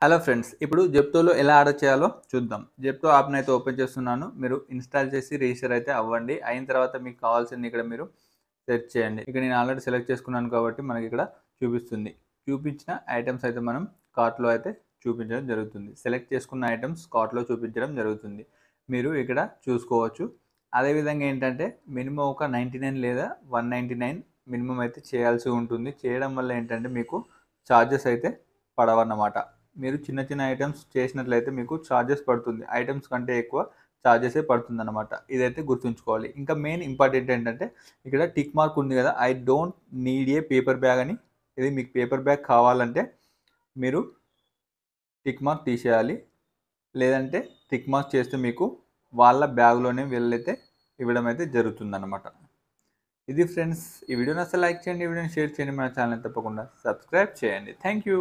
Hello friends, ఇప్పుడు జెప్టోలో ఎలా order చేయాలో చూద్దాం. జెప్టో యాప్‌ని అయితే ఓపెన్ చేస్తున్నాను. మీరు ఇన్‌స్టాల్ చేసి రిజిస్టర్ అయితే అవ్వండి. అయిన తర్వాత మీకు కావాల్సింది ఇక్కడ మీరు సెర్చ్ చేయండి. ఇక్కడ నేను ఆల్రెడీ సెలెక్ట్ చేసుకున్నాను కాబట్టి మనకిక్కడ చూపిస్తుంది. చూపించిన ఐటెమ్స్ అయితే మనం కార్ట్‌లో అయితే చూపించడం జరుగుతుంది. సెలెక్ట్ చేసుకున్న ఐటెమ్స్ కార్ట్‌లో చూపించడం జరుగుతుంది. మీరు ఇక్కడ చూసుకోవచ్చు. అదేవిధంగా ఏంటంటే మినిమమ్ ఒక 99 లేదా 199 మినిమమ్ అయితే చేయాల్సి ఉంటుంది. చేయడం వల్ల ఏంటంటే మీకు చార్జెస్ అయితే పడవన్నమాట. మీరు చిన్న చిన్న ఐటెమ్స్ చేసినట్లయితే మీకు ఛార్జెస్ పడుతుంది. ఐటెమ్స్ కంటే ఎక్కువ ఛార్జెసే పడుతుందన్నమాట. ఇదైతే గుర్తుంచుకోవాలి. ఇంకా మెయిన్ ఇంపార్టెంట్ ఏంటంటే ఇక్కడ టిక్ మార్క్ ఉంది కదా! I don't need a paper bag అని. ఇది మీకు పేపర్ బ్యాగ్ కావాలంటే మీరు టిక్ మార్క్ తీసేయాలి. లేదంటే టిక్ మార్క్ చేస్తే మీకు వాళ్ళ బ్యాగ్‌లోనే వీళ్ళైతే ఇవ్వడం అయితే జరుగుతుందన్నమాట. ఇది ఫ్రెండ్స్, ఈ వీడియో నచ్చితే లైక్ చేయండి. ఈ వీడియోని షేర్ చేయండి. మన ఛానల్‌ని తప్పకుండా సబ్స్క్రైబ్ చేయండి. Thank you.